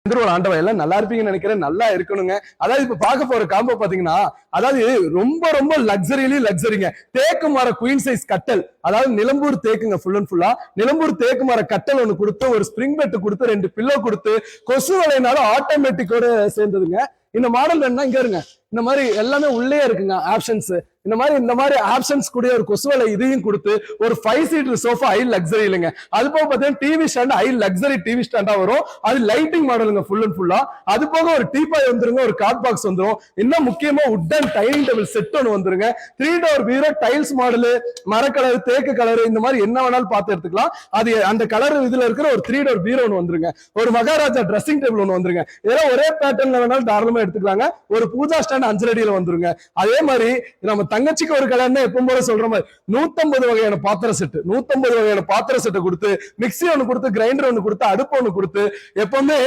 ஆண்டவன் எல்லாம் நல்லா இருப்பீங்கன்னு நினைக்கிறேன். நல்லா இருக்கணுங்க. அதாவது இப்ப பார்க்க போற காம்போ பாத்தீங்கன்னா, அதாவது ரொம்ப ரொம்ப லக்ஸரிங்க. தேக்கு மர குயின் சைஸ் கட்டல், அதாவது நிலம்பூர் தேக்குங்க. ஃபுல் அண்ட் ஃபுல்லா நிலம்பூர் தேக்கு மர கட்டல் ஒண்ணு கொடுத்து, ஒரு ஸ்பிரிங் பெட் கொடுத்து, 2 பில்லோ கொடுத்து, கொசு வலைனாலும் ஆட்டோமேட்டிக்கோட சேர்ந்ததுங்க. இந்த மாடல் வேணும்னா இங்க இருங்க. இந்த மாதிரி எல்லாமே உள்ளே இருக்குங்க ஆப்ஷன்ஸ். இந்த மாதிரி ஆப்ஷன்ஸ் கூடிய ஒரு கொசுவலை இதையும் கொடுத்து, ஒரு 5 சீட்டர் சோஃபா ஹை லக்ஸரி இல்லைங்க. அது போக பார்த்தீங்கன்னா TV stand high luxury TV ஸ்டாண்டா வரும். அது லைட்டிங் மாடலுங்க ஃபுல் அண்ட் ஃபுல்லா. அது போக ஒரு டீபாய் வந்துருங்க, ஒரு கார்ட் பாக்ஸ் வந்துரும். இன்னும் முக்கியமா உட்டன் டைனிங் டேபிள் செட் ஒன்று வந்துருங்க. 3 டோர் பீரோ, டைல்ஸ் மாடலு, மர கலர், தேக்கு கலர், இந்த மாதிரி என்ன வேணாலும் பார்த்து எடுத்துக்கலாம். அது அந்த கலர் இதுல இருக்கிற ஒரு 3 டோர் பீரோ ஒன்று வந்துருங்க. ஒரு மகாராஜா ட்ரெஸ்ஸிங் டேபிள் ஒன்று வந்துருங்க. இதெல்லாம் ஒரே பேட்டர்ன்ல வேணாலும் தாராளமா எடுத்துக்கலாங்க. ஒரு பூஜா ஸ்டாண்ட் 5 அடியில வந்துருங்க. அதே மாதிரி நம்ம தங்கச்சிக்கு ஒரு கல்யாணம் எப்பவும் போல சொல்ற மாதிரி 150 வகையான பாத்திர செட்டு, 150 வகையான பாத்திர செட்டை கொடுத்து, மிக்சி ஒண்ணு கொடுத்து, கிரைண்டர் ஒண்ணு கொடுத்து, அடுப்பு ஒண்ணு கொடுத்து, எப்பவுமே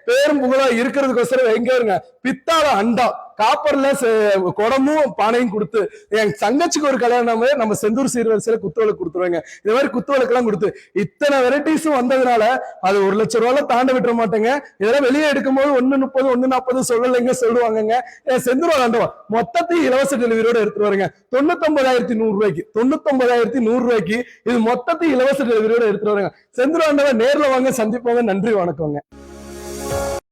பேரும் புகழா இருக்கிறதுக்கோசரம் எங்க இருங்க பித்தாள அண்டா, காப்பர்ல குடமும் பானையும் கொடுத்து, என் தங்கச்சிக்கு ஒரு கல்யாணம் நம்ம செந்தூர் சீர்வரிசையில குத்துவிளக்கு கொடுத்துருவாங்க. இந்த மாதிரி குத்துவிளக்கு எல்லாம் கொடுத்து இத்தனை வெரைட்டிஸும் வந்ததுனால அது 1 லட்சம் ரூபாய் தாண்ட விட்டுற மாட்டேங்க. இதெல்லாம் வெளியே எடுக்கும்போது 130, 140 சொல்லலைங்க சொல்லுவாங்க. செந்தூர் ஆண்டவா மொத்தத்தையும் இலவச டெலிவரியோட எடுத்துட்டு வருங்க. 99,100 ரூபாய்க்கு, 99,100 ரூபாய்க்கு இது மொத்தத்தையும் இலவச டெலிவரியோட எடுத்துட்டு வருங்க. செந்தூர் ஆண்டவா நேர்ல வாங்க, சந்திப்போங்க. நன்றி, வணக்கங்க.